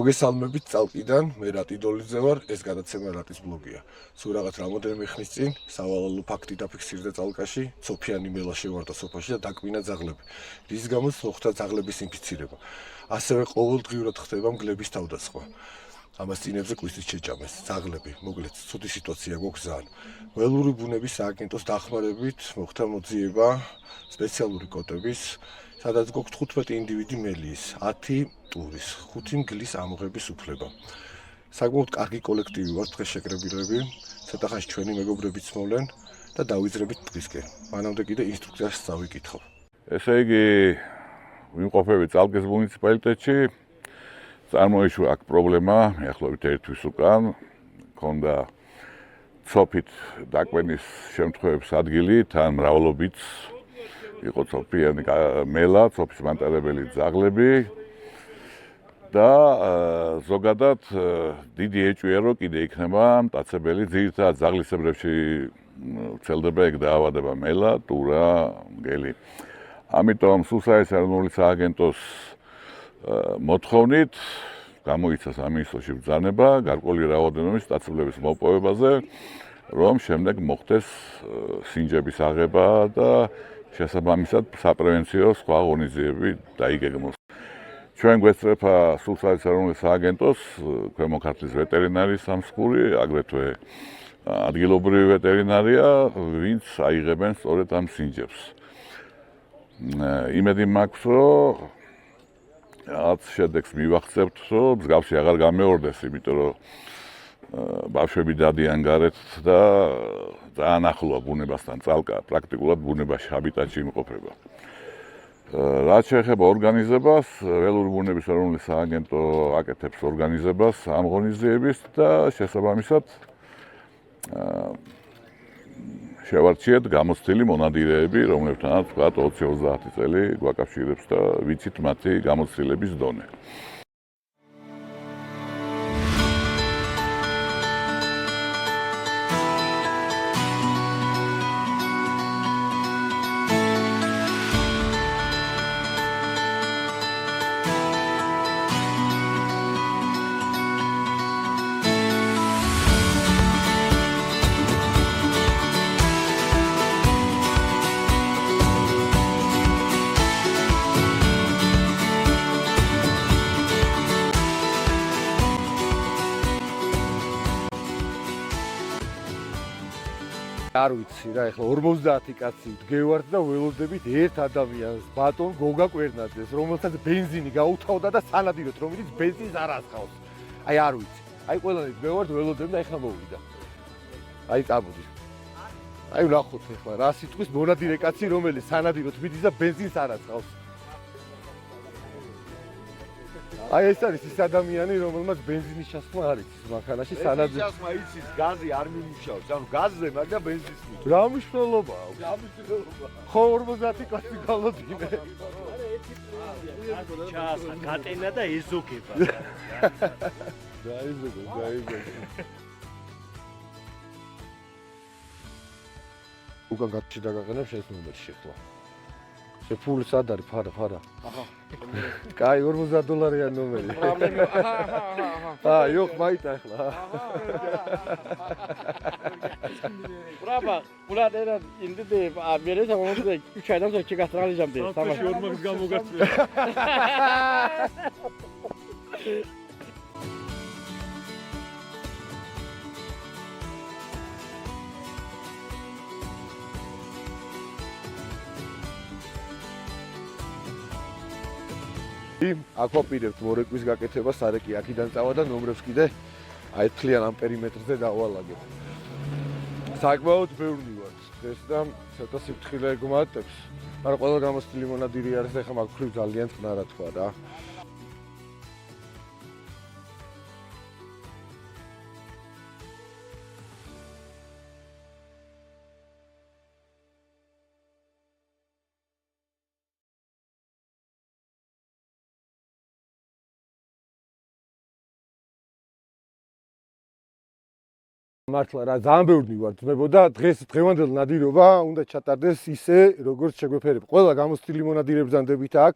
მოგესალმებით წალკიდან, მე რატი დოლიძე ვარ, ეს გადაცემა რატის ბლოგია. სულ რაღაც რამოდენიმე ხნის წინ სავალალო ფაქტი დაფიქსირდა წალკაში, ცოფიანი მელა შევარდა სოფაში და დაკმინა ძაღლები. რის გამოც მოხდა ძაღლების ინფიცირება. ასევე ყოველდღიურად ხდება მგლების თავდასხმა. ამას წინებზე კვისთვის შეჭამეს ძაღლები, მოკლედ ცუდი სიტუაცია გვაქვს ძალიან. ველური ბუნების სააგენტოს დახმარებით მოხდა მოძიება სპეციალური კოტების, სადაც გვაქვს 15 ინდივიდი მელის, 10 ტურის, 5 მგლის ამოღების უფლება. საკმაოდ კარგი კოლექტივი ვართ დღეს შეკრებილები, ცოტა ხანში ჩვენი მეგობრებიც მოვლენ და დავიძრებით დღისკენ. მანამდე კიდე ინსტრუქციას წავიკითხავ. ესე იგი, ვიმყოფებით წალკის მუნიციპალიტეტში. წარმოიშვა აქ პრობლემა, მიახლოებით 1 თვის უკან, მქონდა ცოფით დაკვენის შემთხვევების ადგილი, თან მრავლობით იყო ცოფიანი მელა, ცოფის მატარებელი ძაღლები და ზოგადად დიდი ეჭვია, რომ კიდე იქნება მტაცებელი, ძირითადად ძაღლისებრებში ვრცელდება ეგ დაავადება მელა, ტურა, მგელი. ამიტომ სუსაის ეროვნული სააგენტოს მოთხოვნით გამოიცა სამინისტროში ბრძანება გარკვეული რაოდენობის მტაცებლების მოპოვებაზე, რომ შემდეგ მოხდეს სინჯების აღება და შესაბამისად საპრევენციო სხვა ღონისძიებები დაიგეგმოს. ჩვენ გვესწრება სუსაის ეროვნული სააგენტოს ქვემო ქართლის ვეტერინარიის სამსხური, აგრეთვე ადგილობრივი ვეტერინარია, ვინც აიღებენ სწორედ ამ სინჯებს. იმედი მაქვს, რომ რაც შედეგს მივახცევთ, რომ მსგავსი აღარ გამეორდეს, იმიტომ რომ ბავშვები დადიან გარეთ და ძალიან ახლოა ბუნებასთან წალკა, პრაქტიკულად ბუნებაში, ჰაბიტატში იმყოფება. რაც შეეხება ორგანიზებას, ველური ბუნების ეროვნული სააგენტო აკეთებს ორგანიზებას ამ ღონისძიების და შესაბამისად შევარჩიეთ გამოცდილი მონადირეები, რომლებთანაც თქვა 20-30 წელი გვაკავშირებს და ვიცით მათი გამოცდილების დონე. არ ვიცი რა, ეხლა 50 კაცი ვდგევართ და ველოდებით ერთ ადამიანს, ბატონ გოგა კვერნაძეს, რომელსაც ბენზინი გაუთავდა და სანადიროთ, რომელიც ბენზინს არ ასხავს. აი არ ვიცი. აი ყველანი ვდგევართ, ველოდებ და ეხლა მოვიდა. აი წამოდი. აი ვნახოთ ეხლა რა სიტყვის მონადირე კაცი, რომელიც სანადიროთ მიდის და ბენზინს არ ასხავს. აი ეს არის ის ადამიანი, რომელმაც ბენზინის ჩასხმა არ იცის მანქანაში სანადირო. ჩასხმა იცის, გაზი არ მიმუშავებს, ანუ გაზზე მაგ და ბენზინს მიწევს. რა მნიშვნელობაა? რა მნიშვნელობაა? ხო 50 კაცი გალოდინე. ჩასხა, გატენა და ეზოგება. დაიზოგო. უკან გატში დაგაყენებ შენს ნომერში ახლა. შე ფული სად არის? ფარა. აჰა. კაი $40 ნომერი. იოხ მაიტა ახლა. ბრაბა, ულადერა ინდიდე ამერე სამომდე ჩაიდამ შეჭი გასტრალი ჟამდე. სამაში ორმაგს გამოგაცვია. აკვაპირებთ მორეკვის გაკეთებას, სარეკი აქიდან წავა და ნომრებს კიდე აი თლიან ამ პერიმეტრზე დავალაგებ. საკმაოდ ბევრი ვართ დღეს და ცოტა სიფრთხილე გვმატებს. მაგრამ ყველა გამოცდილი მონადირი არის და ეხლა მაგ ხრივ ძალიან წყნარა თქვა რა. მართლა რა ძალიან ბევრი ვარ ძმებო და დღევანდელ ნადირობა უნდა ჩატარდეს ისე როგორც შეგვეფერებ. ყველა გამოცდილი მონადირებს ბრძანდებით აქ.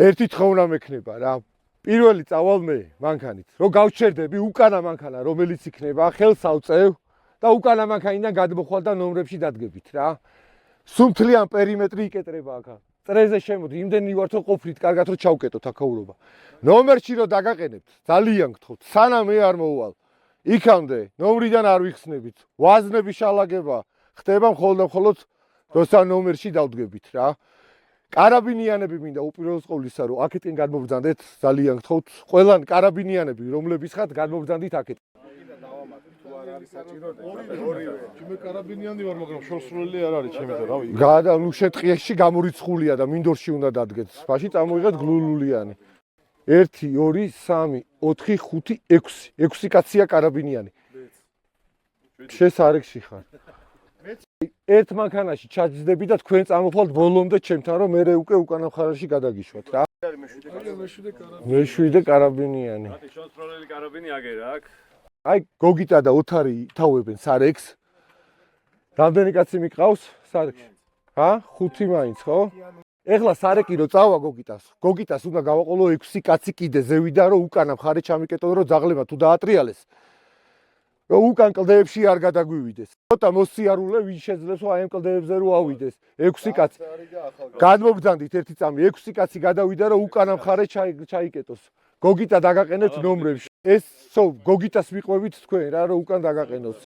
ერთი თხოვნა მექნება რა. პირველი წავალ მე მანქანით. რო გავჩერდები უკანა მანქანა, რომელიც იქნება, ხელს ავწევ და უკანა მანქანიდან გადმოხვალ და ნომრებში დადგებით რა. სუმთლიან პერიმეტრი იკეტრება აქ. წრეზე შემოდი, იმდენი ვართ რომ ყოფნით, კარგად რომ ჩავკეტოთ აქაურობა. ნომერში რო დაგაყენებთ, ძალიან გთხოვთ, სანამ მე არ მოვალ. იქამდე ნომრიდან არ ვიხსნებით. ვაზნები შალაგება ხდება მხოლოდ როცა ნომერში დავდგებით რა. კარაბინიანები მინდა უპირველეს ყოვლისა რომ აქეთკენ გადმობრძანდეთ, ძალიან გთხოვთ, ყველან კარაბინიანები რომლების ხართ გადმობრძანდით აქეთ. ჩემი კარაბინიანი ვარ, მაგრამ შორსროლელი არ არის ჩემი და რავი. ნუ შეტყიეში გამორიცხულია და მინდორში უნდა დადგეთ. მაშინ წამოიღეთ გლულულიანი. 1 2 3 4 5 6. 6 კაცია კარაბინიანი. შესარეკში ხარ. ერთ მანქანაში ჩაჯდები და თქვენ წამოხვალთ ბოლომდე ჩემთან რომ მე უკვე უკანა მხარეში გადაგიშვათ რა. მე-7 კარაბინიანი. მათი შორსროლელი კარაბინი აგერა აქ. აი გოგიტა და ოთარი თავებენ სარეკს. რამდენი კაცი მიყავს სარეკში? ჰა? 5 მაინც ხო? ეხლა სარეკი რო წავა გოგიტას უნდა გავაყოლო 6 კაცი კიდე ზევიდან რომ უკანა მხარე ჩამიკეტო რომ ძაღლება თუ დაატრიალეს. რომ უკან კლდეებში არ გადაგვივიდეს. ცოტა მოსიარულე ვინ შეძლებს რომ აი ამ კლდეებზე რო ავიდეს. 6 კაცი. გადმობრძანდით ერთი წამი 6 კაცი გადავიდა რომ უკანა მხარე ჩაიკეტოს. გოგიტა დაგაყენეთ ნომრებში. ეს გოგიტას მიყვებით თქვენ რა რომ უკან დაგაყენოს.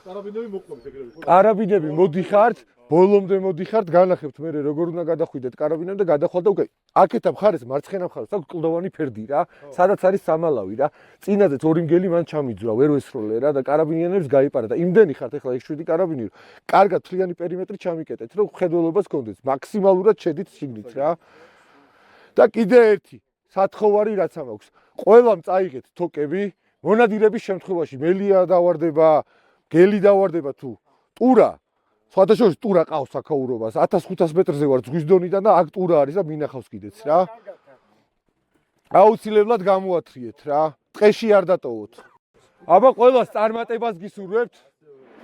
კარაბინები მოყვებით ეგრევე. კარაბინები მოდიხართ, ბოლომდე მოდიხართ, განახებთ მე როგორ უნდა გადახვიდეთ კარაბინები და გადახვალ და უკვე აქეთა მხარეს მარცხენა მხარეს აქვს კლდოვანი ფერდი რა, სადაც არის სამალავი რა. წინაზეც ორი მგელი მან ჩამიძვრა, ვერ ვესროლე რა და კარაბინიანებს გაიპარა და იმდენი ხართ ეხლა 7 კარაბინი რომ კარგად თლიანი პერიმეტრი ჩამიკეტეთ, რომ ხედველობას გქონდეს, მაქსიმალურად შედით შიგნით რა. და კიდე ერთი სათხოვარი რაც ამაქვს. ყველამ წაიღეთ თოკები, მონადირების შემთხვევაში მელია დავარდება, გელი დავარდება თუ ტურა. სხვადასხვა ტურა ყავს აქაურობას 1500 მეტრზე ვარ ზღვის დონიდან და აქ ტურა არის და მინახავს კიდეც რა. აუცილებლად გამოათრიეთ რა. ტყეში არ დატოვოთ. აბა ყველას წარმატებას გისურვებთ.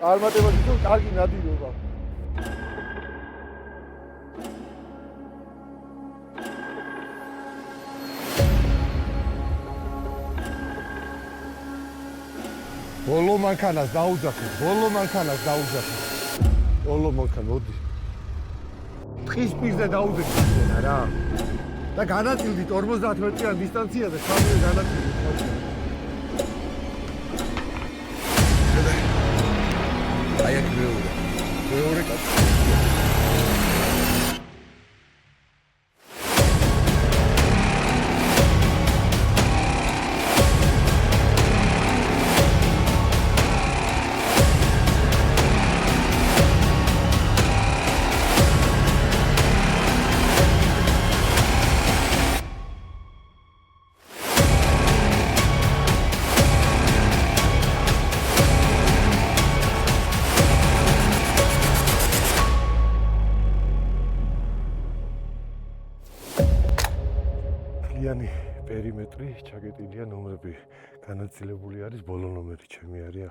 წარმატებას გისურვებთ, კარგი ნადირობა. ბოლო მანქანას დაუძახეთ, ბოლო მანქანას დაუძახეთ. ბოლო მანქანა მოდი. ტყის პირზე დაუძახეთ რა. და განაწილდით 50 მეტრიან დისტანციაზე, სამივე განაწილდით. აი აქ მეორე კაცი. პერიმეტრი ჩაგეტილია ნომრები განაწილებული არის ბოლო ნომერი ჩემი არის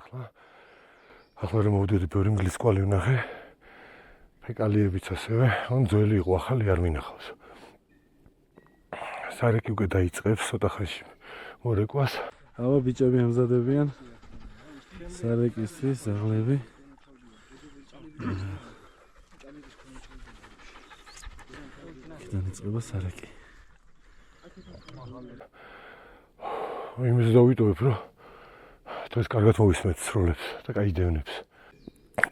ახლა რომ მოვიდოდი ბევრი მგლის კვალი ვნახე ფეკალიებიც ასევე ან ძველი იყო ახალი არ მინახავს სარეკი უკვე დაიწყებს ცოტა ხანში მორეკვას აბა ბიჭები ამზადებიან სარეკისთვის ზაღლები დაიწყება სარეკი იმის დავიტოვებ რომ დღეს კარგად მოვისმენთ სროლებს და კაი დევნებს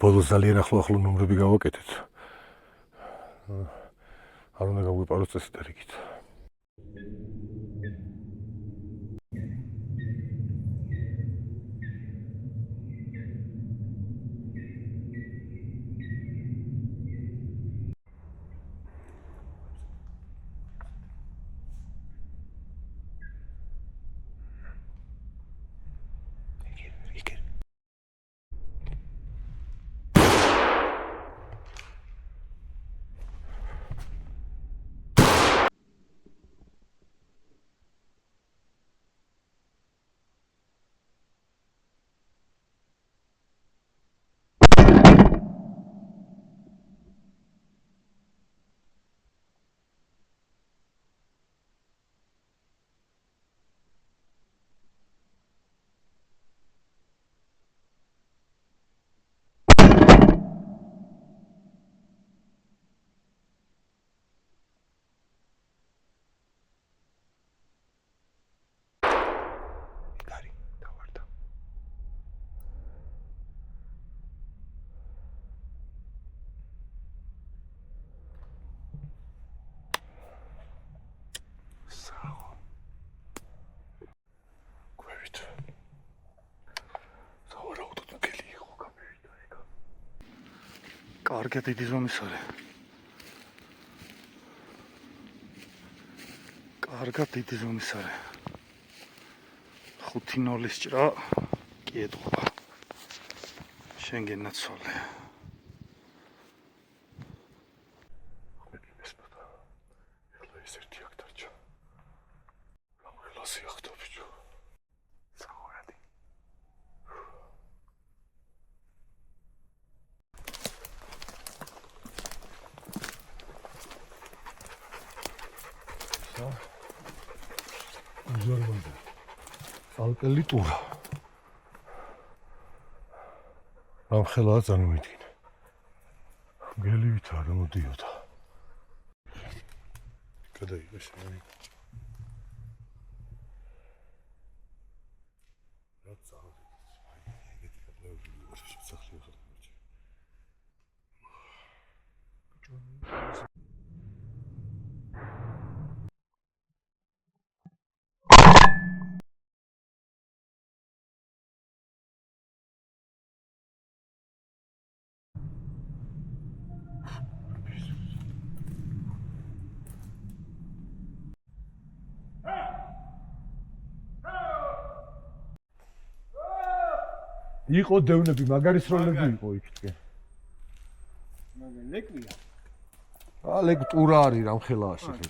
ბოლოს ძალიან ახლო ნომრები გავაკეთეთ არ უნდა გავიპაროთ წესით და რიგით კარგი დიდი ზომის არის. კარგად დიდი ზომის არის. 5-0-ის ჭრა კი ეთყობა. შენ გენაცვალე. ეხლა ეს ერთი აქ დარჩა. რამხელასი ახტა ბიჭო. საუბრად. უზარმაზა. ალკელი ტურა. რამხელაა წარმოიდგინე. გელივით არ მოდიოდა. გადაიღეს რა. რა წავედი. ეგეთი გადავედი სასახლე ხარ. იყო დევნები, მაგარი სროლები იყო იქ. ლეკვია. ლეგ ტურა არის რამხელაა შეხე.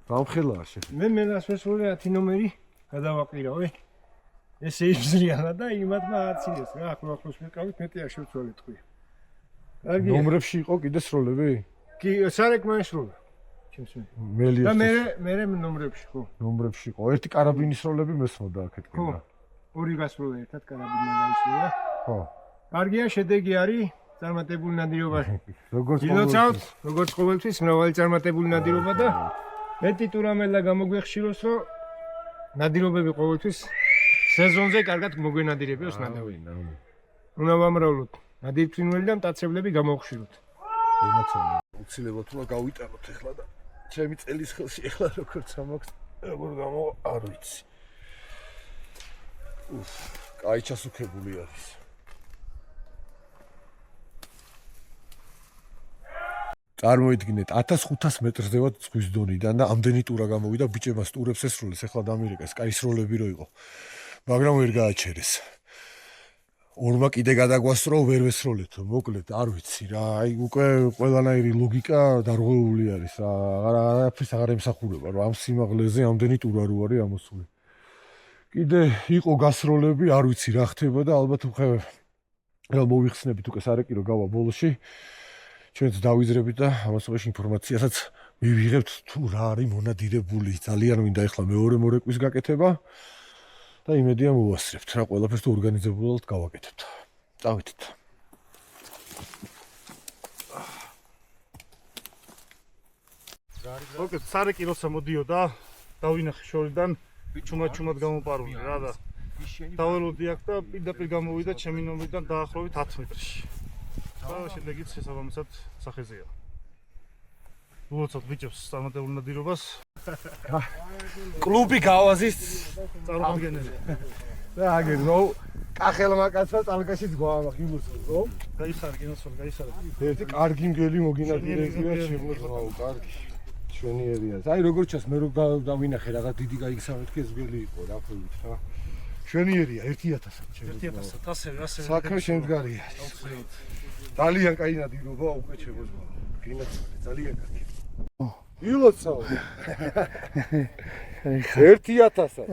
რამხელაა შეხე. მე მელას ვესროლე 10 ნომერი გადავაყირავე. ესე იზრიანა და იმათმა აცინეს რა, ახლოს მეკავით მეტი არ შევცვალე თქვი. კარგი. ნომრებში იყო კიდე სროლები? კი, სარეკმა ესროლა. ჩემს მე. მელიას. და მე ნომრებში ხო. ნომრებში იყო. ერთი კარაბინის სროლები მესმოდა აქეთ კიდე. ხო. ორი გასროლა ერთად კარაბინმა გაისროლა. ხო. კარგია, შედეგი არის წარმატებული ნადირობაში. როგორც გილოცავთ, როგორც ყოველთვის მრავალი წარმატებული ნადირობა და მეტი ტურამელა გამოგვეხშიროს, რომ ნადირობები ყოველთვის სეზონზე კარგად მოგვენადირებიოს ნადავლი. უნდა ვამრავლოთ ნადირფრინველი და მტაცებლები გამოვხშიროთ. უცილებლად უნდა გავიტანოთ ახლა და ჩემი წელის ხელში ახლა როგორც ამაქვს, როგორ გამო არ ვიცი. კაი ჩასუქებული არის. წარმოიდგინეთ 1500 მეტრზე ვარ ზღვის დონიდან და ამდენი ტურა გამოვიდა, ბიჭებმა ტურებს ესროლეს, ახლა დამირეკეს, კაი სროლები რო იყო. მაგრამ ვერ გააჩერეს. ორმა კიდე გადაგვასწრო, ვერ ვესროლეთ, მოკლედ, არ ვიცი რა, აი უკვე ყველანაირი ლოგიკა დარღვეული არის, არაფერს აღარ ემსახურება, რომ ამ სიმაღლეზე ამდენი ტურა რო არის ამოსული. კიდე იყო გასროლები, არ ვიცი რა ხდება და ალბათ უკვე რა მოვიხსნებით უკვე სარეკი რო გავა ბოლოში. ჩვენც დავიზრებით და ამასობაში ინფორმაციასაც მივიღებთ თუ რა არის მონადირებული. ძალიან მინდა ახლა მეორე მორეკვის გაკეთება და იმედია მოვასწრებთ რა ყველაფერს თუ ორგანიზებულად გავაკეთებთ. წავედით. ოკეი, სარეკი როცა მოდიოდა, დავინახე შორიდან ჩუმად გამოპარული რა და დაველოდი აქ და პირდაპირ გამოვიდა ჩემი ნომრიდან დაახლოებით 10 მეტრში. და შედეგიც შესაბამისად სახეზეა. ულოცავთ ბიჭებს წარმატებულ ნადირობას. კლუბი გავაზის წარმოგენელი. და აგერ ნო კახელმა კაცმა წალკაშიც გვაამახილოს ხო? გაიხარე კინოსოლ, გაიხარე. ერთი კარგი მგელი მოგინადირებია შემოღაო, კარგი. შვენიერია. აი როგორ ჩას მე რო დავინახე რაღაც დიდი გაიგზავნეთ კი ეს მგელი იყო რა ხოვით რა. შვენიერია 1000-ად. 1000-ად, ასე. საქმე შემდგარია. ძალიან კაი ნადირობა უკვე შემოძმა. გინაცვალე, ძალიან კარგი. ილოცავ. 1000-ად.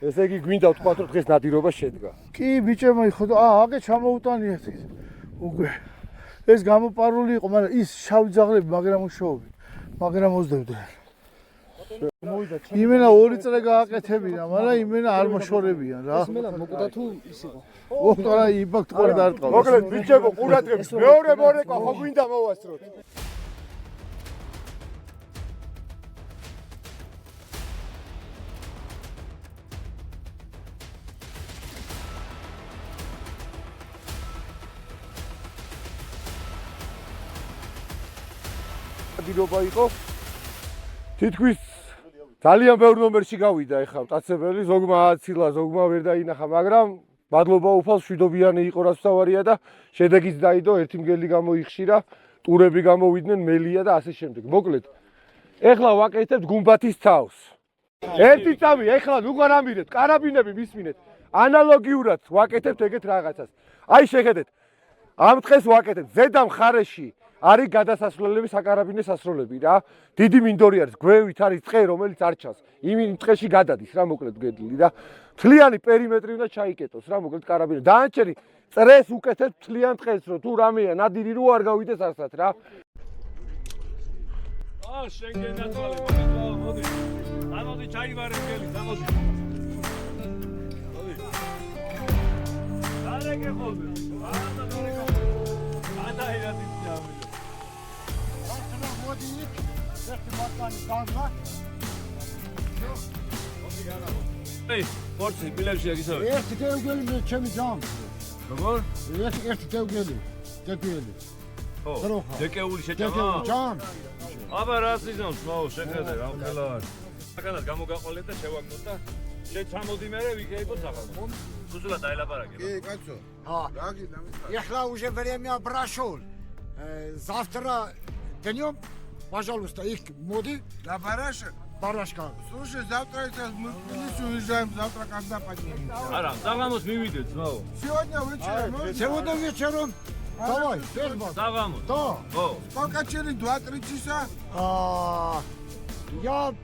ესე იგი გვინდა ვთქვათ რომ დღეს ნადირობა შედგა. კი ბიჭებმა ხო აგე ჩამოუტანიათ ის. უკვე ეს გამოპარული იყო, მაგრამ ის შავი ძაღლები მაგრამ უშოვი. მაგრამ მოძებდნენ. იმენა 2 წრე გააკეთებინა, მაგრამ იმენა არ მოშორებიან რა. იმენა მოკვდა თუ ის იყო. ოქტორა იმპაქტ ყურა დაარტყავს. მოკლედ ბიჭებო, ყურადღების მეორე მორეკვა ხო გვინდა მოვასწროთ. ნადირობა იყო. თითქმის ძალიან ბევრ ნომერში გავიდა ეხლა მტაცებელი, ზოგმა აცილა, ზოგმა ვერ დაინახა, მაგრამ მადლობა უფალს, შვიდობიანი იყო რაც თავარია და შედეგიც დაიდო, ერთი მგელი გამოიხშირა, ტურები გამოვიდნენ, მელია და ასე შემდეგ. მოკლედ, ეხლა ვაკეთებთ გუმბათის თავს. ერთი წამი, ეხლა უღარ ამირეთ, კარაბინები მისმინეთ. ანალოგიურად ვაკეთებთ ეგეთ რაღაცას. აი შეხედეთ. ამ დღეს ვაკეთებთ ზედა მხარეში არის გადასასვლელები, საკარაბინე სასროლები რა. დიდი მინდორი არის, გვევით არის ტყე, რომელიც არ ჩანს. იმ ტყეში გადადის რა, მოკლედ გედლი და მთლიანი პერიმეტრი უნდა ჩაიკეტოს რა, მოკლედ კარაბინე. დაანჩერი წრეს უკეთეთ მთლიან ტყეს, რომ თუ რამეა ნადირი რო არ გავიდეს არსად რა. შენ გენათვალე, მოდი. ამოდი ჩაივარე გელი, ამოდი. მოდი. დარეკე ხოლმე. გადაირადი ძამი. მოდი, ერთი მათგანი გავლა. ეი, პორცი ბილებში აგისავე. ერთი დევგელი მე ჩემი ჯამ. როგორ? ერთი დევგელი. დევგელი. ხო. დროხა. დეკეული შეჭამა. დევგელი ჯამ. აბა რა სიზონს, მაო, შეხედე რა ხელა არის. საკანად გამოგაყოლეთ და შევაგნოთ და შენ ჩამოდი მე ვიქეიბო საფალო. სუსულა დაელაპარაკე. Эй, кольцо. Раги, Ехла уже время прошел. Завтра днем, пожалуйста, их моди. Да, барашек. Барашка. Слушай, завтра мы в Тбилиси уезжаем, завтра когда поднимемся? არა, საღამოს მივიდეთ, მაო. Сегодня вечером. Сегодня вечером. Давай, ферма. საღამოს. Да. ხო. Сколько через 2-3 часа? Я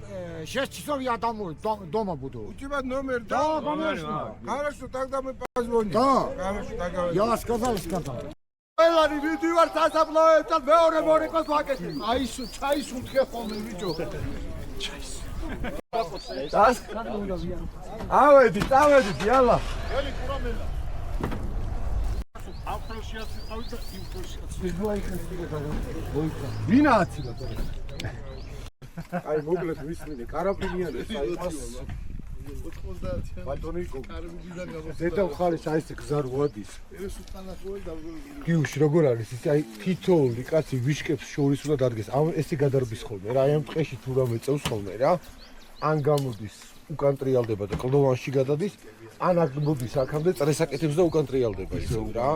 6 часов я домой, дома буду. У тебя номер, Да, да? конечно. Хорошо, тогда мы позвоним. Да. Хорошо, договорились. Я сказал. ყველანი მიდივარ სასაფლაოებთან მეორე მორეკოს ვაკეთებ. Айсу, чайсу თხე ხოლმე ბიჭო. ავედი, წავედით, იალა. ვინა აცილა თორე. აი მოკლედ ვისმინე, კარაბინიანებს აიყვას. 90 ბატონი კარაბინიდან გამო. ზედა მხარეს აი ეს გზა რო ადის. გიუში როგორ არის ის აი თითოეული კაცი ვიშკებს შორის უნდა დადგეს. ამ ესე გადარბის ხოლმე რა, აი ამ ტყეში თუ რამე წევს ხოლმე რა. ან გამოდის უკან ტრიალდება და კლდოვანში გადადის, ან აქ მოდის აქამდე წრეს აკეთებს და უკან ტრიალდება ისე რა.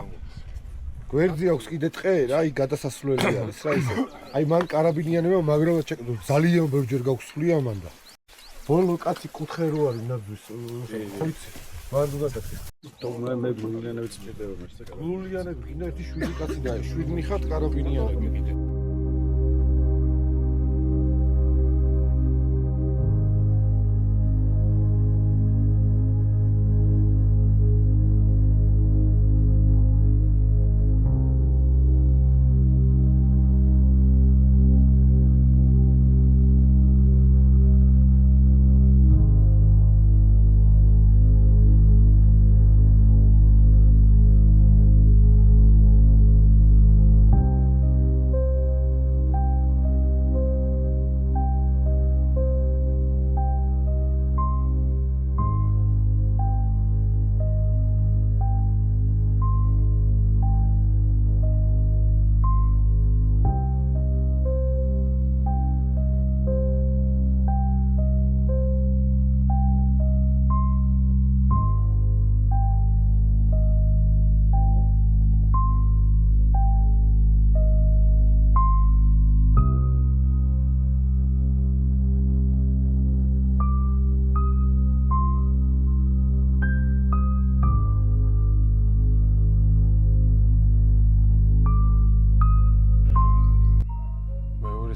გვერდზე აქვს კიდე ტყე რა, აი გადასასვლელი არის რა ისე. აი მან კარაბინიანებმა მაგრად ჩაკეთო, ძალიან ბევრჯერ გაგვსვლი ამან და. ბოლო კაცი კუთხე რო არის ნაბძვის, ხოიცი. მან უნდა დაკეთე. მე გულიანებიც მჭირდება მერტე. გულიანები, კიდე ერთი 7 კაცი და 7 მიხართ კარაბინიანები კიდე.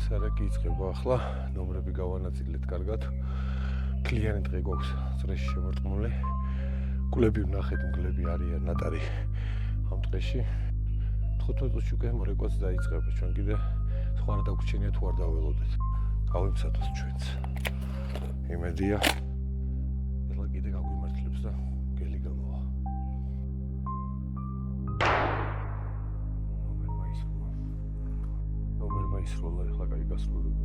სარაკი იწყება ახლა, ნომრები გავანაწილეთ კარგად. კლიანი დღე გვაქვს წრეში შემორტყმული. კულები ვნახეთ, მგლები არიან ნატარი ამ დღეში. 15 წუთში უკვე მორეკვაც დაიწყება. ჩვენ კიდე სხვა არ დაგვრჩენია თუ არ დაველოდეთ. გავიმსადოთ ჩვენც. იმედია ეხლა კიდე გაგვიმართლებს და გელი გამოვა. ნომერმა ისროლა ეხლა კაი გასრულები.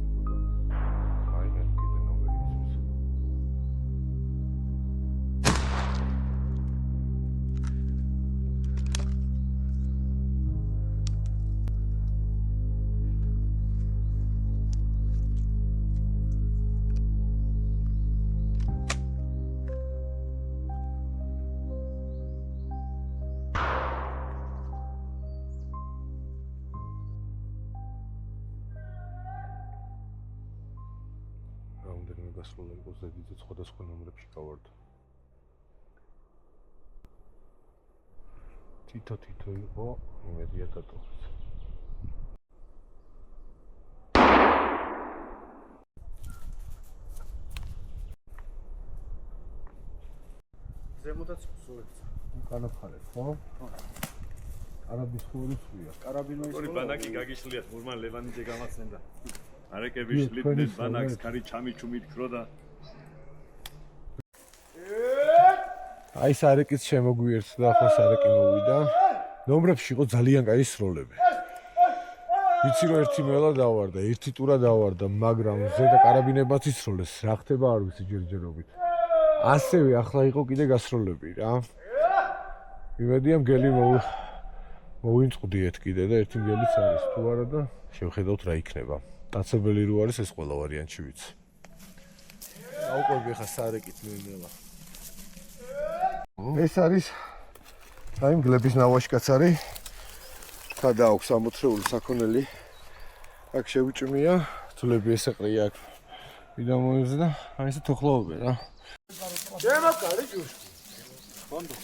აი მე კიდე ნომერი ისროს. გასროლა იყო ზედიზე სხვადასხვა ნომრებში გავარდა. თითო იყო იმედია დატოვეს. ზემოდაც ხსოვეცა. განაფარეთ, ხო? არაბის ხურისია. კარაბინოის ორი ბანაკი გაგიშლიათ მურმან ლევანიძე გამაცნდა. არეკები შლიდნენ ბანაკს კარი ჩამიჩუმით ქროდა. აი სარეკიც შემოგვიერთდა, ახლა სარეკი მოვიდა. ნომრებში იყო ძალიან კაი სროლები. ვიცი რომ ერთი მელა დავარდა, ერთი ტურა დავარდა, მაგრამ ზედა კარაბინებაც ისროლეს, რა ხდება არ ვიცი ჯერჯერობით. ასევე ახლა იყო კიდე გასროლები რა. იმედია მგელი მოვინწყდიეთ კიდე და ერთი მგელიც არის თუ არა და შევხედავთ რა იქნება. დაცებელი რო არის ეს ყველა ვარიანტი ვიცი. დაუყვები ხა სარეკით მელა. ეს არის აი მგლების ნავაშკაცარი. სადა აქვს ამოთრეული საქონელი. აქ შევიჭმია, ძვლები ესეყრია აქ. ვიდა მოიძა და აი ესე თოხლოვებენ რა. შემოკარი ჯუშ. ბანდო.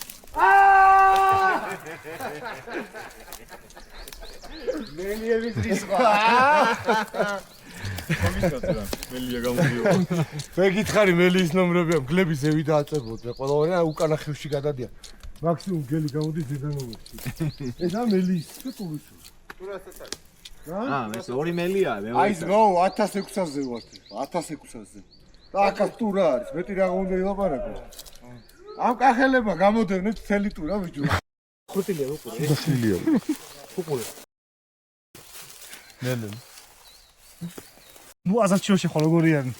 მელიების რისხვა. კომისკაცრა მელია გამოდიო. მე გითხარი მელის ნომრებია, მგლების ზევი დააწებოდი. ყველავანი უკანა ხევში გადადიან. მაქსიმუმ გელი გამოდის ზედანომერში. ეს ამ მელის ტურის. ტურასაც არის. ეს ორი მელია, აი ნო 1600-ზე ვარ. 1600-ზე. და აქაც ტურა არის. მეტი რა უნდა ილაპარაკო. ამ კახელებმა გამოდევნეთ მთელი ტურა ბიჭო. ხუთილია უყურე. ხუთილია. უყურე. ნენე. ნუ აზარჩიოში ხო როგორიანი?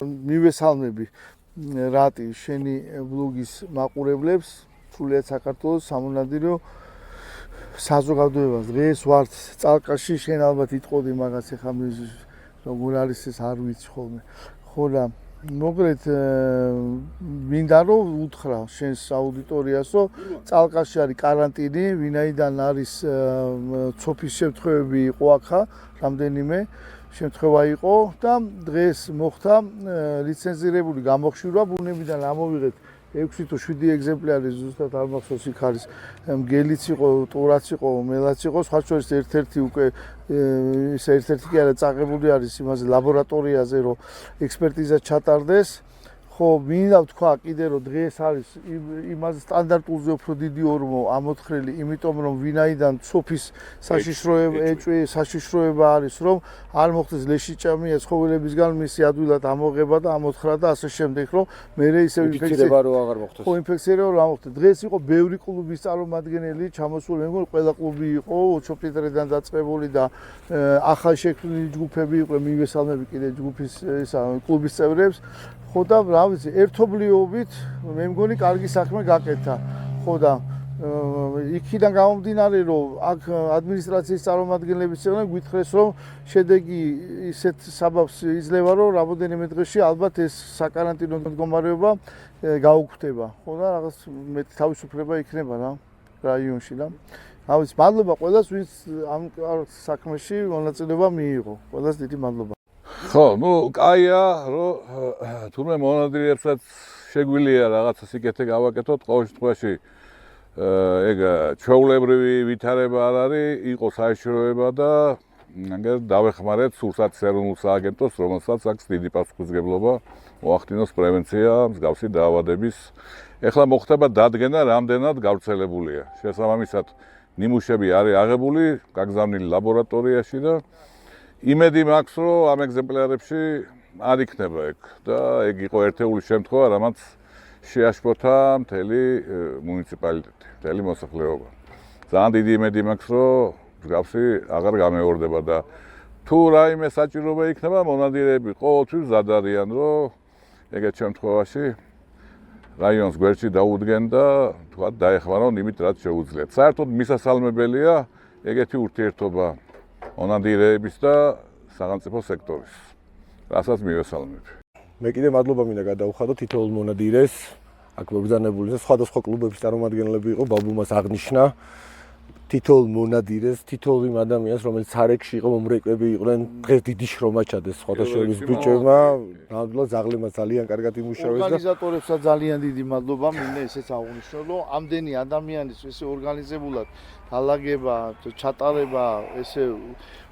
მივესალმები რატი შენი ბლოგის მაყურებლებს, სრულიად საქართველოს სამონადირო საზოგადოებას. დღეს ვართ წალკაში, შენ ალბათ იტყოდი მაგას ახლა როგორ არის ეს არ ვიცი ხოლმე. ხო და მოკლედ მინდა რომ უთხრა შენს აუდიტორიასო, წალკაში არის კარანტინი, ვინაიდან არის ცოფის შემთხვევები იყო აქა, რამდენიმე შემთხვევა იყო და დღეს მოხდა ლიცენზირებული გამოხშირვა, ბუნებიდან ამოვიღეთ 6 თუ 7 ეგზემპლარი, ზუსტად არ მახსოვს, იქ არის მგელიც იყო, ტურაც იყო, მელაც იყო, სხვა შორის ერთ-ერთი უკვე ის ერთ-ერთი კი არა წაღებული არის იმაზე ლაბორატორიაზე, რომ ექსპერტიზა ჩატარდეს. ხო, მინდა ვთქვა კიდე რომ დღეს არის იმაზე სტანდარტულზე უფრო დიდი ორმო ამოთხრილი, იმიტომ რომ ვინაიდან ცოფის საშიშროება არის, რომ არ მოხდეს ლეშიჭამია ცხოველებისგან მისი ადვილად ამოღება და ამოთხრა და ასე შემდეგ, რომ მერე ისევ ინფექცია რო აღარ მოხდეს. ხო, ინფექცია რო არ მოხდეს. დღეს იყო ბევრი კლუბის წარმომადგენელი ჩამოსული, მე მგონი ყველა კლუბი იყო, ოჩოპიტრედან დაწყებული და ახალ შექმნილი ჯგუფები იყო, მივესალმები კიდე ჯგუფის კლუბის წევრებს. ხო და რა ვიცი, ერთობლიობით მე მგონი კარგი საქმე გაკეთა. ხო და იქიდან გამომდინარე, რომ აქ ადმინისტრაციის წარმომადგენლების წევრები გვითხრეს, რომ შედეგი ისეთ საბაბს იძლევა, რომ რამოდენიმე დღეში ალბათ ეს საკარანტინო მდგომარეობა გაუქმდება. ხო და რაღაც მეტი თავისუფლება იქნება რა რაიონში და რა ვიცი, მადლობა ყველას, ვინც ამ საქმეში მონაწილეობა მიიღო. ყველას დიდი მადლობა. ხო, ну, კაია, რომ თურმე მონადირეებსაც შეგვიძლია რაღაცა სიკეთე გავაკეთოთ, ყოველ შემთხვევაში ეგ ჩვეულებრივი ვითარება არ არის, იყო საერთაშორისო და აგერ დავეხმარეთ სურსათ ეროვნულ სააგენტოს, რომელსაც აქვს დიდი პასუხისმგებლობა მოახდინოს პრევენცია მსგავსი დაავადების. ეხლა მოხდება დადგენა, რამდენად გავრცელებულია. შესაბამისად, ნიმუშები არის აღებული, გაგზავნილი ლაბორატორიაში და იმედი მაქვს, რომ ამ ეგზემპლარებში არ იქნება ეგ და ეგ იყო ერთეული შემთხვევა, რამაც შეაშფოთა მთელი მუნიციპალიტეტი, მთელი მოსახლეობა. ძალიან დიდი იმედი მაქვს, რომ მსგავსი აღარ გამეორდება და თუ რაიმე საჭიროება იქნება, მონადირეები ყოველთვის მზად არიან, რომ ეგეთ შემთხვევაში რაიონს გვერდში დაუდგენ და თქვა დაეხმარონ იმით, რაც შეუძლიათ. საერთოდ მისასალმებელია ეგეთი ურთიერთობა მონადირეების და სახელმწიფო სექტორის, რასაც მივესალმები. მე კიდე მადლობა მინდა გადავხადო თითოეულ მონადირეს, აქ მოგზანებული და სხვადასხვა კლუბების წარმომადგენლები იყო, ბაბუმას აღნიშნა. თითოეულ მონადირეს, თითოეულ იმ ადამიანს, რომელიც სარეკში იყო, მომრეკვები იყვნენ, დღეს დიდი შრომა ჩადეს სხვათა შორის ბიჭებმა, ნამდვილად ზაღლემა ძალიან კარგად იმუშავეს და ორგანიზატორებსაც ძალიან დიდი მადლობა, მინდა ესეც აღვნიშნო, რომ ამდენი ადამიანის ესე ორგანიზებულად დალაგება, ჩატარება, ესე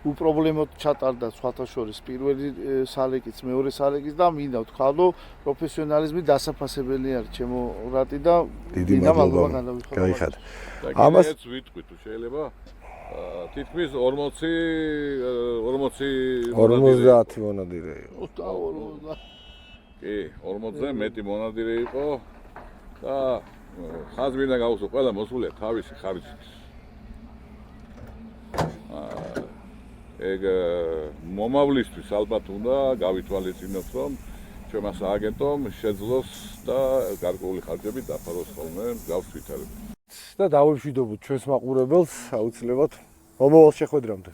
უპრობლემოდ ჩატარდა სხვათა შორის პირველი სალეკიც, მეორე სალეკიც და მინდა ვთქვა, რომ პროფესიონალიზმი დასაფასებელი არის ჩემო რატი და დიდი მადლობა გაიხადა. ამას ვიტყვი თუ შეიძლება თითქმის 40 მონადირე იყო. კი, 40-ზე მეტი მონადირე იყო და ხაზბინა გავუსო, ყველა მოსულია თავისი ხარჯით. ეგ მომავლისთვის ალბათ უნდა გავითვალისწინოთ, რომ ჩვენმა სააგენტომ შეძლოს და გარკვეული ხარჯები დაფაროს ხოლმე მსგავს ვითარებით. და დავემშვიდობოთ ჩვენს მაყურებელს აუცილებლად მომავალ შეხვედრამდე.